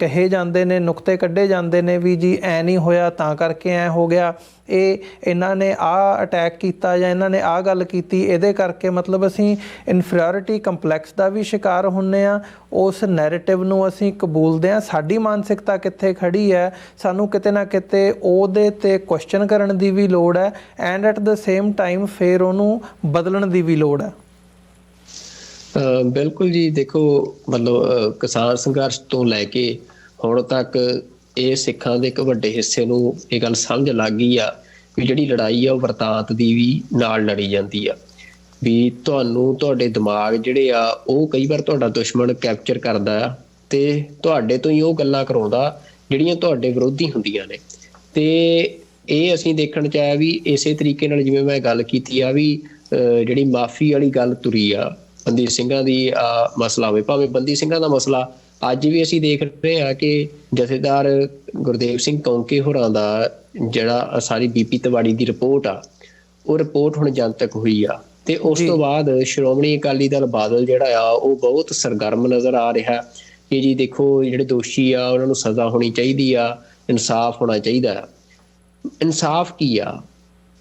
Speaker 2: ਕਹੇ ਜਾਂਦੇ ਨੇ, ਨੁਕਤੇ ਕੱਢੇ ਜਾਂਦੇ ਨੇ ਵੀ ਜੀ ਐ ਨਹੀਂ ਹੋਇਆ ਤਾਂ ਕਰਕੇ ਐ ਹੋ ਗਿਆ, ਇਹਨਾਂ ਨੇ ਆਹ ਅਟੈਕ ਕੀਤਾ ਜਾਂ ਇਹਨਾਂ ਨੇ ਆਹ ਗੱਲ ਕੀਤੀ, ਇਹਦੇ ਕਰਕੇ ਮਤਲਬ ਅਸੀਂ ਇਨਫੀਰੀਅਰਿਟੀ ਕੰਪਲੈਕਸ ਦਾ ਵੀ ਸ਼ਿਕਾਰ ਹੁੰਦੇ ਹਾਂ। ਉਸ ਨੈਰੇਟਿਵ ਨੂੰ ਅਸੀਂ ਕਬੂਲਦੇ ਹਾਂ। ਸਾਡੀ ਮਾਨਸਿਕਤਾ ਕਿੱਥੇ ਖੜੀ ਹੈ, ਸਾਨੂੰ ਕਿਤੇ ਨਾ ਕਿਤੇ ਉਹਦੇ 'ਤੇ ਕੁਐਸਚਨ ਕਰਨ ਦੀ ਵੀ ਲੋੜ ਹੈ, and at the same time ਫਿਰ ਉਹਨੂੰ ਬਦਲਣ ਦੀ ਵੀ ਲੋੜ ਹੈ।
Speaker 1: ਬਿਲਕੁਲ ਜੀ, ਦੇਖੋ ਮਤਲਬ ਕਿਸਾਨ ਸੰਘਰਸ਼ ਤੋਂ ਲੈ ਕੇ ਹੁਣ ਤੱਕ ਇਹ ਸਿੱਖਾਂ ਦੇ ਇੱਕ ਵੱਡੇ ਹਿੱਸੇ ਨੂੰ ਇਹ ਗੱਲ ਸਮਝ ਲੱਗ ਗਈ ਆ ਵੀ ਜਿਹੜੀ ਲੜਾਈ ਆ ਉਹ ਵਰਤਾਂਤ ਦੀ ਵੀ ਨਾਲ ਲੜੀ ਜਾਂਦੀ ਆ, ਵੀ ਤੁਹਾਡੇ ਦਿਮਾਗ ਜਿਹੜੇ ਆ ਉਹ ਕਈ ਵਾਰ ਤੁਹਾਡਾ ਦੁਸ਼ਮਣ ਕੈਪਚਰ ਕਰਦਾ ਆ ਤੇ ਤੁਹਾਡੇ ਤੋਂ ਹੀ ਉਹ ਗੱਲਾਂ ਕਰਾਉਂਦਾ ਜਿਹੜੀਆਂ ਤੁਹਾਡੇ ਵਿਰੋਧੀ ਹੁੰਦੀਆਂ ਨੇ। ਤੇ ਇਹ ਅਸੀਂ ਦੇਖਣ 'ਚ ਆਇਆ ਵੀ ਇਸੇ ਤਰੀਕੇ ਨਾਲ ਜਿਵੇਂ ਮੈਂ ਗੱਲ ਕੀਤੀ ਆ ਵੀ ਜਿਹੜੀ ਮਾਫੀ ਵਾਲੀ ਗੱਲ ਤੁਰੀ ਆ, ਬੰਦੀ ਸਿੰਘਾਂ ਦੀ ਮਸਲਾ ਹੋਵੇ, ਭਾਵੇਂ ਬੰਦੀ ਸਿੰਘਾਂ ਦਾ ਮਸਲਾ ਅੱਜ ਵੀ ਅਸੀਂ ਦੇਖ ਰਹੇ ਹਾਂ ਕਿ ਜਥੇਦਾਰ ਗੁਰਦੇਵ ਸਿੰਘ ਕੌਂਕੇ ਹੋਰਾਂ ਦਾ ਜਿਹੜਾ ਸਾਰੀ ਬੀਪੀ ਤਿਵਾੜੀ ਦੀ ਰਿਪੋਰਟ ਆ, ਉਹ ਰਿਪੋਰਟ ਹੁਣ ਜਨਤਕ ਹੋਈ ਆ ਤੇ ਉਸ ਤੋਂ ਬਾਅਦ ਸ਼੍ਰੋਮਣੀ ਅਕਾਲੀ ਦਲ ਬਾਦਲ ਜਿਹੜਾ ਆ ਉਹ ਬਹੁਤ ਸਰਗਰਮ ਨਜ਼ਰ ਆ ਰਿਹਾ ਕਿ ਜੀ ਦੇਖੋ ਜਿਹੜੇ ਦੋਸ਼ੀ ਆ ਉਹਨਾਂ ਨੂੰ ਸਜ਼ਾ ਹੋਣੀ ਚਾਹੀਦੀ ਆ, ਇਨਸਾਫ ਹੋਣਾ ਚਾਹੀਦਾ ਆ। ਇਨਸਾਫ ਕੀ ਆ?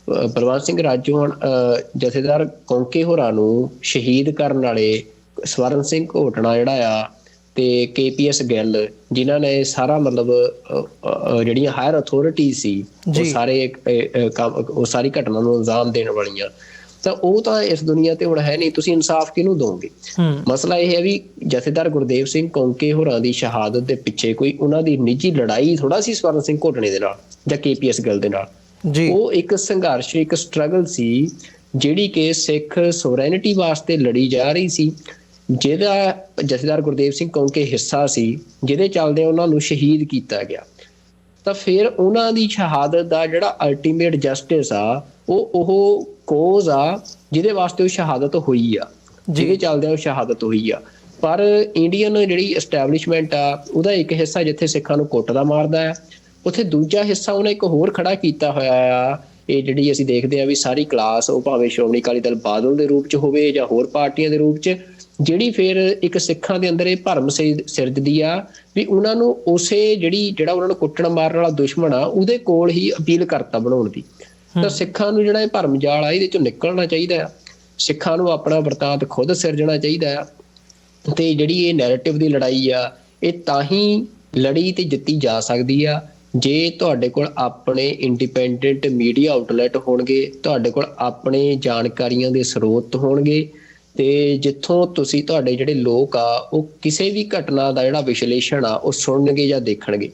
Speaker 1: ਬਲਵੰਤ ਸਿੰਘ ਰਾਜੋਂ ਜਥੇਦਾਰ ਕੌਂਕੇ ਹੋਰਾਂ ਨੂੰ ਸ਼ਹੀਦ ਕਰਨ ਵਾਲੇ ਸਵਰਨ ਸਿੰਘ ਘੋਟਣਾ ਜਿਹੜਾ ਆ ਤੇ KPS ਗਿੱਲ, ਜਿਨ੍ਹਾਂ ਨੇ ਸਾਰਾ ਮਤਲਬ ਜਿਹੜੀਆਂ ਹਾਇਰ ਅਥਾਰਟੀ ਸੀ ਉਹ ਸਾਰੀ ਘਟਨਾ ਨੂੰ ਅੰਜਾਮ ਦੇਣ ਵਾਲੀਆਂ, ਤਾਂ ਉਹ ਤਾਂ ਇਸ ਦੁਨੀਆ ਤੇ ਹੁਣ ਹੈ ਨਹੀਂ। ਤੁਸੀਂ ਇਨਸਾਫ ਕਿਹਨੂੰ ਦੋਗੇ? ਮਸਲਾ ਇਹ ਹੈ ਵੀ ਜਥੇਦਾਰ ਗੁਰਦੇਵ ਸਿੰਘ ਕੌਂਕੇ ਹੋਰਾਂ ਦੀ ਸ਼ਹਾਦਤ ਦੇ ਪਿੱਛੇ ਕੋਈ ਉਹਨਾਂ ਦੀ ਨਿੱਜੀ ਲੜਾਈ ਥੋੜਾ ਸੀ ਸਵਰਨ ਸਿੰਘ ਘੋਟਣੇ ਦੇ ਨਾਲ ਜਾਂ KPS ਗਿੱਲ ਦੇ ਨਾਲ। ਉਹ ਇੱਕ ਸੰਘਰਸ਼, ਇੱਕ ਸਟਰਗਲ ਸੀ ਜਿਹੜੀ ਕਿ ਸਿੱਖ ਸੋਵਰੈਨਿਟੀ ਵਾਸਤੇ ਲੜੀ ਜਾ ਰਹੀ ਸੀ, ਜਿਹਦਾ ਜਥੇਦਾਰ ਗੁਰਦੇਵ ਸਿੰਘ ਕੌਂਕੇ ਹਿੱਸਾ ਸੀ, ਜਿਹਦੇ ਚੱਲਦੇ ਉਹਨਾਂ ਨੂੰ ਸ਼ਹੀਦ ਕੀਤਾ ਗਿਆ। ਤਾਂ ਫਿਰ ਉਹਨਾਂ ਦੀ ਸ਼ਹਾਦਤ ਦਾ ਜਿਹੜਾ ਅਲਟੀਮੇਟ ਜਸਟਿਸ ਆ ਉਹ ਕੋਜ਼ ਆ ਜਿਹਦੇ ਵਾਸਤੇ ਉਹ ਸ਼ਹਾਦਤ ਹੋਈ ਆ, ਜਿਹਦੇ ਚੱਲਦੇ ਉਹ ਸ਼ਹਾਦਤ ਹੋਈ ਆ। ਪਰ ਇੰਡੀਅਨ ਜਿਹੜੀ ਐਸਟੈਬਲਿਸ਼ਮੈਂਟ ਆ ਉਹਦਾ ਇੱਕ ਹਿੱਸਾ ਜਿੱਥੇ ਸਿੱਖਾਂ ਨੂੰ ਕੁੱਟਦਾ ਮਾਰਦਾ ਆ, ਉੱਥੇ ਦੂਜਾ ਹਿੱਸਾ ਉਹਨੇ ਇੱਕ ਹੋਰ ਖੜਾ ਕੀਤਾ ਹੋਇਆ ਆ। ਇਹ ਜਿਹੜੀ ਅਸੀਂ ਦੇਖਦੇ ਹਾਂ ਵੀ ਸਾਰੀ ਕਲਾਸ, ਉਹ ਭਾਵੇਂ ਸ਼੍ਰੋਮਣੀ ਅਕਾਲੀ ਦਲ ਬਾਦਲ ਦੇ ਰੂਪ 'ਚ ਹੋਵੇ ਜਾਂ ਹੋਰ ਪਾਰਟੀਆਂ ਦੇ ਰੂਪ 'ਚ, ਜਿਹੜੀ ਫਿਰ ਇੱਕ ਸਿੱਖਾਂ ਦੇ ਅੰਦਰ ਇਹ ਭਰਮ ਸਿਰਜਦੀ ਆ ਵੀ ਉਹਨਾਂ ਨੂੰ ਜਿਹੜਾ ਉਹਨਾਂ ਨੂੰ ਕੁੱਟਣ ਮਾਰਨ ਵਾਲਾ ਦੁਸ਼ਮਣ ਆ ਉਹਦੇ ਕੋਲ ਹੀ ਅਪੀਲ ਕਰਤਾ ਬਣਾਉਣ ਦੀ। ਤਾਂ ਸਿੱਖਾਂ ਨੂੰ ਜਿਹੜਾ ਇਹ ਭਰਮ ਜਾਲ ਆ ਇਹਦੇ ਚੋਂ ਨਿਕਲਣਾ ਚਾਹੀਦਾ ਆ। ਸਿੱਖਾਂ ਨੂੰ ਆਪਣਾ ਵਰਤਾਂਤ ਖੁਦ ਸਿਰਜਣਾ ਚਾਹੀਦਾ ਆ। ਤੇ ਜਿਹੜੀ ਇਹ ਨੈਰੇਟਿਵ ਦੀ ਲੜਾਈ ਆ ਇਹ ਤਾਂ ਹੀ ਲੜੀ ਤੇ ਜਿੱਤੀ ਜਾ ਸਕਦੀ ਆ ਜੇ ਤੁਹਾਡੇ ਕੋਲ ਆਪਣੇ ਇੰਡੀਪੈਂਡੈਂਟ ਮੀਡੀਆ ਆਊਟਲੈਟ ਹੋਣਗੇ, ਤੁਹਾਡੇ ਕੋਲ ਆਪਣੇ ਜਾਣਕਾਰੀਆਂ ਦੇ ਸਰੋਤ ਹੋਣਗੇ ਤੇ ਜਿੱਥੋਂ ਤੁਹਾਡੇ ਜਿਹੜੇ ਲੋਕ ਆ ਉਹ ਕਿਸੇ ਵੀ ਘਟਨਾ ਦਾ ਜਿਹੜਾ ਵਿਸ਼ਲੇਸ਼ਣ ਆ ਉਹ ਸੁਣਨਗੇ ਜਾਂ ਦੇਖਣਗੇ।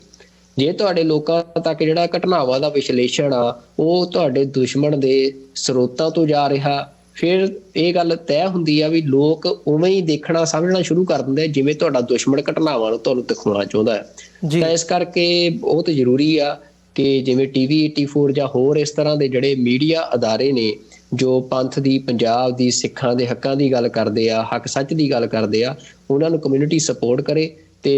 Speaker 1: ਜੇ ਤੁਹਾਡੇ ਲੋਕਾਂ ਤੱਕ ਜਿਹੜਾ ਘਟਨਾਵਾਂ ਦਾ ਵਿਸ਼ਲੇਸ਼ਣ ਆ ਉਹ ਤੁਹਾਡੇ ਦੁਸ਼ਮਣ ਦੇ ਸਰੋਤਾਂ ਤੋਂ ਜਾ ਰਿਹਾ, ਫਿਰ ਇਹ ਗੱਲ ਤੈਅ ਹੁੰਦੀ ਆ ਵੀ ਲੋਕ ਉਵੇਂ ਹੀ ਦੇਖਣਾ ਸਮਝਣਾ ਸ਼ੁਰੂ ਕਰ ਦਿੰਦੇ ਜਿਵੇਂ ਤੁਹਾਡਾ ਦੁਸ਼ਮਣ ਘਟਨਾਵਾਂ ਨੂੰ ਤੁਹਾਨੂੰ ਦਿਖਾਉਣਾ ਚਾਹੁੰਦਾ ਹੈ। ਤਾਂ ਇਸ ਕਰਕੇ ਬਹੁਤ ਜ਼ਰੂਰੀ ਆ ਕਿ ਜਿਵੇਂ TV 84 ਜਾਂ ਹੋਰ ਇਸ ਤਰ੍ਹਾਂ ਦੇ ਜਿਹੜੇ ਮੀਡੀਆ ਅਦਾਰੇ ਨੇ ਜੋ ਪੰਥ ਦੀ, ਪੰਜਾਬ ਦੀ, ਸਿੱਖਾਂ ਦੇ ਹੱਕਾਂ ਦੀ ਗੱਲ ਕਰਦੇ ਆ, ਹੱਕ ਸੱਚ ਦੀ ਗੱਲ ਕਰਦੇ ਆ, ਉਹਨਾਂ ਨੂੰ ਕਮਿਊਨਿਟੀ ਸਪੋਰਟ ਕਰੇ ਤੇ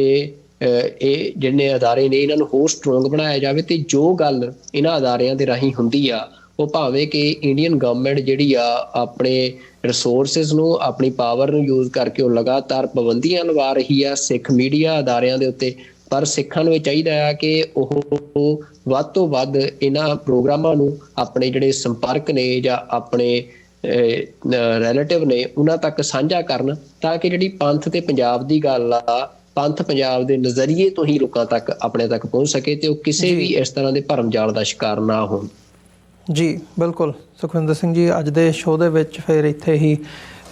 Speaker 1: ਇਹ ਜਿਹੜੇ ਅਦਾਰੇ ਨੇ ਇਹਨਾਂ ਨੂੰ ਹੋਰ ਸਟਰੋਂਗ ਬਣਾਇਆ ਜਾਵੇ। ਤੇ ਜੋ ਗੱਲ ਇਹਨਾਂ ਅਦਾਰਿਆਂ ਦੇ ਰਾਹੀਂ ਹੁੰਦੀ ਆ ਉਹ ਭਾਵੇਂ ਕਿ ਇੰਡੀਅਨ ਗਵਰਨਮੈਂਟ ਜਿਹੜੀ ਆ ਆਪਣੇ ਰਿਸੋਰਸਿਸ ਨੂੰ, ਆਪਣੀ ਪਾਵਰ ਨੂੰ ਯੂਜ਼ ਕਰਕੇ ਉਹ ਲਗਾਤਾਰ ਪਾਬੰਦੀਆਂ ਲਵਾ ਰਹੀ ਆ ਸਿੱਖ ਮੀਡੀਆ ਅਦਾਰਿਆਂ ਦੇ ਉੱਤੇ, ਪਰ ਸਿੱਖਾਂ ਨੂੰ ਇਹ ਚਾਹੀਦਾ ਆ ਕਿ ਉਹ ਵੱਧ ਤੋਂ ਵੱਧ ਇਹਨਾਂ ਪ੍ਰੋਗਰਾਮਾਂ ਨੂੰ ਆਪਣੇ ਜਿਹੜੇ ਸੰਪਰਕ ਨੇ ਜਾਂ ਆਪਣੇ ਰਿਲੇਟਿਵ ਨੇ ਉਹਨਾਂ ਤੱਕ ਸਾਂਝਾ ਕਰਨ, ਤਾਂ ਕਿ ਜਿਹੜੀ ਪੰਥ ਤੇ ਪੰਜਾਬ ਦੀ ਗੱਲ ਆ, ਪੰਥ ਪੰਜਾਬ ਦੇ ਨਜ਼ਰੀਏ ਤੋਂ ਹੀ ਲੋਕਾਂ ਤੱਕ ਆਪਣੇ ਤੱਕ ਪਹੁੰਚ ਸਕੇ ਤੇ ਉਹ ਕਿਸੇ ਵੀ ਇਸ ਤਰ੍ਹਾਂ ਦੇ ਭਰਮ ਜਾਲ ਦਾ ਸ਼ਿਕਾਰ ਨਾ ਹੋਣ।
Speaker 2: ਜੀ ਬਿਲਕੁਲ ਸੁਖਵਿੰਦਰ ਸਿੰਘ ਜੀ, ਅੱਜ ਦੇ ਸ਼ੋਅ ਦੇ ਵਿੱਚ ਫਿਰ ਇੱਥੇ ਹੀ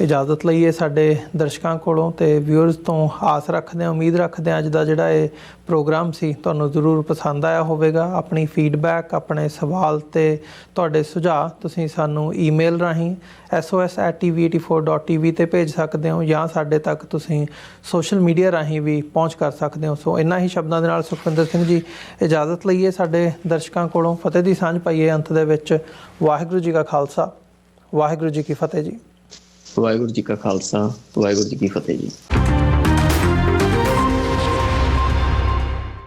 Speaker 2: ਇਜਾਜ਼ਤ ਲਈਏ ਸਾਡੇ ਦਰਸ਼ਕਾਂ ਕੋਲੋਂ ਤੇ ਵਿਊਅਰਸ ਤੋਂ। ਆਸ ਰੱਖਦੇ ਹਾਂ, ਉਮੀਦ ਰੱਖਦੇ ਹਾਂ ਅੱਜ ਦਾ ਜਿਹੜਾ ਇਹ ਪ੍ਰੋਗਰਾਮ ਸੀ ਤੁਹਾਨੂੰ ਜ਼ਰੂਰ ਪਸੰਦ ਆਇਆ ਹੋਵੇਗਾ। ਆਪਣੀ ਫੀਡਬੈਕ, ਆਪਣੇ ਸਵਾਲ ਤੇ ਤੁਹਾਡੇ ਸੁਝਾਅ ਤੁਸੀਂ ਸਾਨੂੰ ਈਮੇਲ ਰਾਹੀਂ sos@tv84.tv ਤੇ ਭੇਜ ਸਕਦੇ ਹੋ ਜਾਂ ਸਾਡੇ ਤੱਕ ਤੁਸੀਂ ਸੋਸ਼ਲ ਮੀਡੀਆ ਰਾਹੀਂ ਵੀ ਪਹੁੰਚ ਕਰ ਸਕਦੇ ਹੋ। ਸੋ ਇਹਨਾਂ ਹੀ ਸ਼ਬਦਾਂ ਦੇ ਨਾਲ ਸੁਖਵਿੰਦਰ ਸਿੰਘ ਜੀ ਇਜਾਜ਼ਤ ਲਈਏ ਸਾਡੇ ਦਰਸ਼ਕਾਂ ਕੋਲੋਂ। ਫਤਿਹ ਦੀ ਸਾਂਝ ਪਾਈਏ ਅੰਤ ਦੇ ਵਿੱਚ। ਵਾਹਿਗੁਰੂ ਜੀ ਕਾ ਖਾਲਸਾ, ਵਾਹਿਗੁਰੂ ਜੀ ਕੀ ਫਤਿਹ ਜੀ।
Speaker 1: ਵਾਹਿਗੁਰੂ ਜੀ ਕਾ ਖਾਲਸਾ, ਵਾਹਿਗੁਰੂ ਜੀ ਕੀ ਫਤਿਹ ਜੀ।